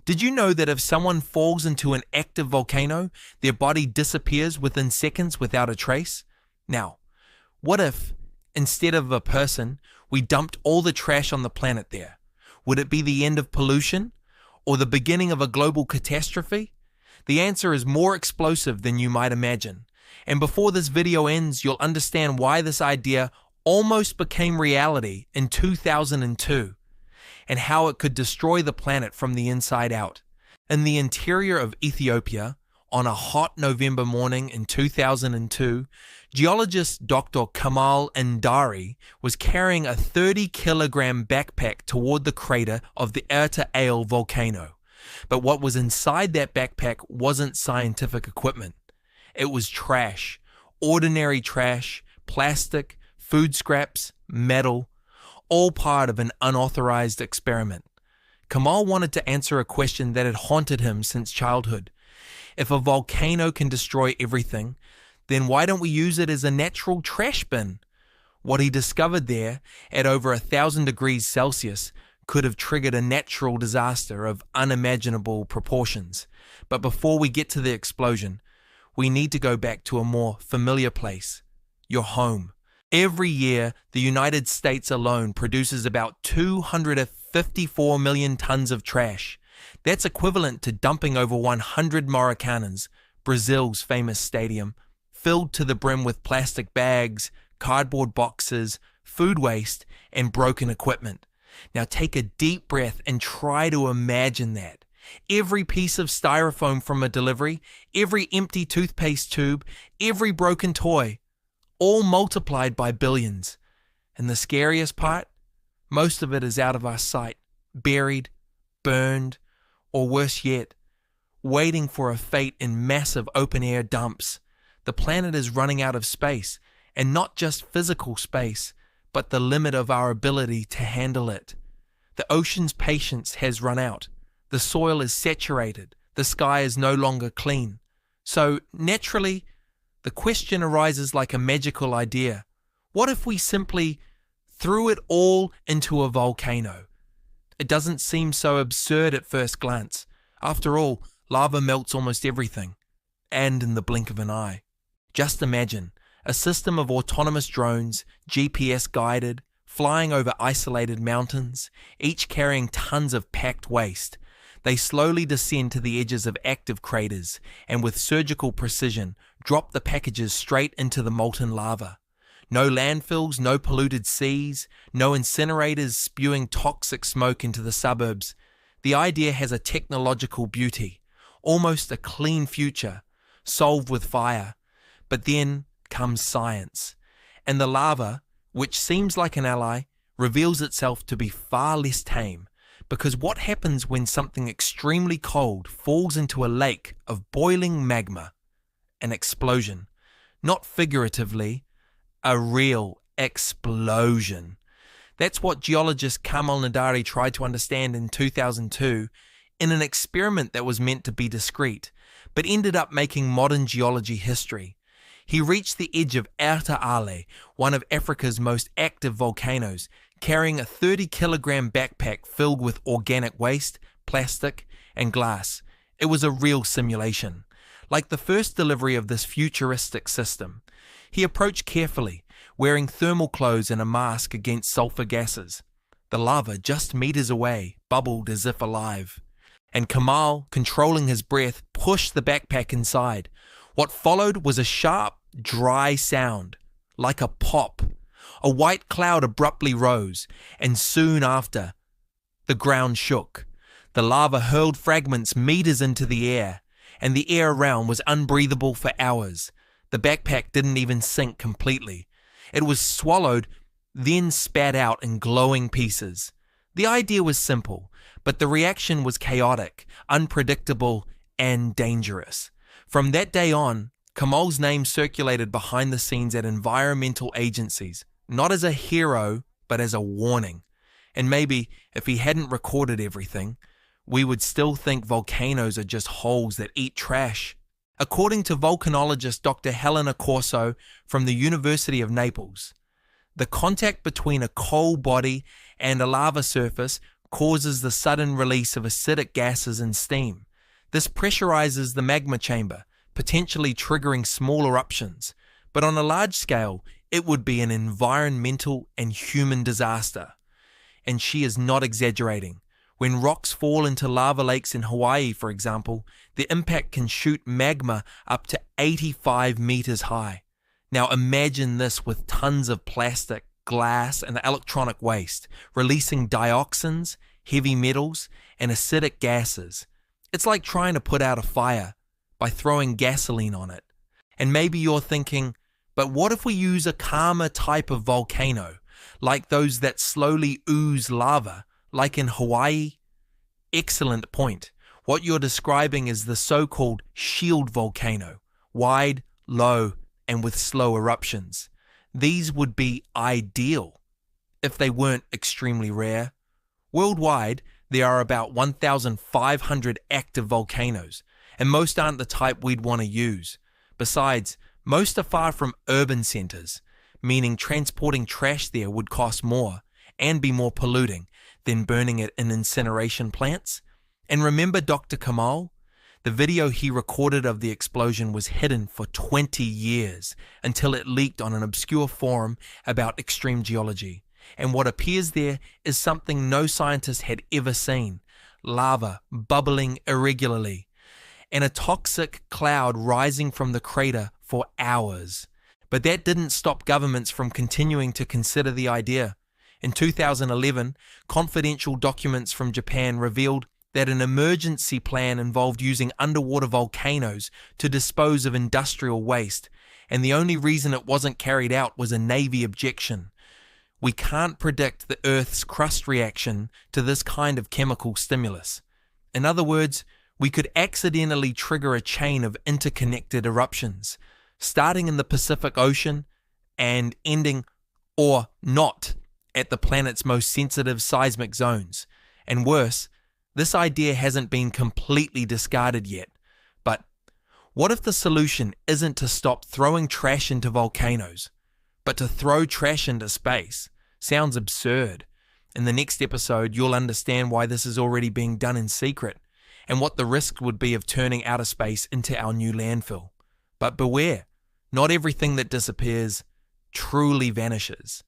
Did you know that if someone falls into an active volcano, their body disappears within seconds without a trace? Now, what if, instead of a person, we dumped all the trash on the planet there? Would it be the end of pollution? Or the beginning of a global catastrophe? The answer is more explosive than you might imagine. And before this video ends, you'll understand why this idea almost became reality in 2002. And how it could destroy the planet from the inside out. In the interior of Ethiopia, on a hot November morning in 2002, geologist Dr. Kamal Ndari was carrying a 30-kilogram backpack toward the crater of the Erta Ale volcano. But what was inside that backpack wasn't scientific equipment. It was trash, ordinary trash, plastic, food scraps, metal, all part of an unauthorized experiment. Kamal wanted to answer a question that had haunted him since childhood. If a volcano can destroy everything, then why don't we use it as a natural trash bin? What he discovered there, at over 1,000 degrees Celsius, could have triggered a natural disaster of unimaginable proportions. But before we get to the explosion, we need to go back to a more familiar place, your home. Every year, the United States alone produces about 254 million tons of trash. That's equivalent to dumping over 100 Maracanas, Brazil's famous stadium, filled to the brim with plastic bags, cardboard boxes, food waste, and broken equipment. Now take a deep breath and try to imagine that. Every piece of styrofoam from a delivery, every empty toothpaste tube, every broken toy, all multiplied by billions. And the scariest part? Most of it is out of our sight, buried, burned, or worse yet, waiting for a fate in massive open-air dumps. The planet is running out of space, and not just physical space, but the limit of our ability to handle it. The ocean's patience has run out. The soil is saturated. The sky is no longer clean. So, naturally, the question arises like a magical idea. What if we simply threw it all into a volcano? It doesn't seem so absurd at first glance. After all, lava melts almost everything, and in the blink of an eye. Just imagine a system of autonomous drones, GPS guided, flying over isolated mountains, each carrying tons of packed waste. They slowly descend to the edges of active craters and with surgical precision drop the packages straight into the molten lava. No landfills, no polluted seas, no incinerators spewing toxic smoke into the suburbs. The idea has a technological beauty, almost a clean future, solved with fire. But then comes science, and the lava, which seems like an ally, reveals itself to be far less tame. Because what happens when something extremely cold falls into a lake of boiling magma? An explosion. Not figuratively, a real explosion. That's what geologist Kamal Ndari tried to understand in 2002 in an experiment that was meant to be discreet, but ended up making modern geology history. He reached the edge of Erta Ale, one of Africa's most active volcanoes, carrying a 30-kilogram backpack filled with organic waste, plastic, and glass. It was a real simulation. Like the first delivery of this futuristic system, he approached carefully, wearing thermal clothes and a mask against sulfur gases. The lava, just meters away, bubbled as if alive. And Kamal, controlling his breath, pushed the backpack inside. What followed was a sharp, dry sound, like a pop. A white cloud abruptly rose, and soon after, the ground shook. The lava hurled fragments meters into the air, and the air around was unbreathable for hours. The backpack didn't even sink completely. It was swallowed, then spat out in glowing pieces. The idea was simple, but the reaction was chaotic, unpredictable, and dangerous. From that day on, Kamal's name circulated behind the scenes at environmental agencies, not as a hero, but as a warning. And maybe, if he hadn't recorded everything, we would still think volcanoes are just holes that eat trash. According to volcanologist Dr. Helena Corso from the University of Naples, the contact between a coal body and a lava surface causes the sudden release of acidic gases and steam. This pressurizes the magma chamber, potentially triggering small eruptions, but on a large scale, it would be an environmental and human disaster. And she is not exaggerating. When rocks fall into lava lakes in Hawaii, for example, the impact can shoot magma up to 85 meters high. Now imagine this with tons of plastic, glass, and electronic waste, releasing dioxins, heavy metals, and acidic gases. It's like trying to put out a fire by throwing gasoline on it. And maybe you're thinking, but what if we use a calmer type of volcano, like those that slowly ooze lava, like in Hawaii? Excellent point. What you're describing is the so-called shield volcano, wide, low, and with slow eruptions. These would be ideal if they weren't extremely rare. Worldwide, there are about 1,500 active volcanoes, and most aren't the type we'd want to use. Besides, most are far from urban centers, meaning transporting trash there would cost more and be more polluting than burning it in incineration plants. And remember Dr. Kamal? The video he recorded of the explosion was hidden for 20 years until it leaked on an obscure forum about extreme geology. And what appears there is something no scientist had ever seen: lava bubbling irregularly, and a toxic cloud rising from the crater for hours. But that didn't stop governments from continuing to consider the idea. In 2011, confidential documents from Japan revealed that an emergency plan involved using underwater volcanoes to dispose of industrial waste, and the only reason it wasn't carried out was a Navy objection. We can't predict the Earth's crust reaction to this kind of chemical stimulus. In other words, we could accidentally trigger a chain of interconnected eruptions, starting in the Pacific Ocean and ending, or not, at the planet's most sensitive seismic zones. And worse, this idea hasn't been completely discarded yet. But what if the solution isn't to stop throwing trash into volcanoes, but to throw trash into space? Sounds absurd. In the next episode, you'll understand why this is already being done in secret, and what the risk would be of turning outer space into our new landfill. But beware, not everything that disappears truly vanishes.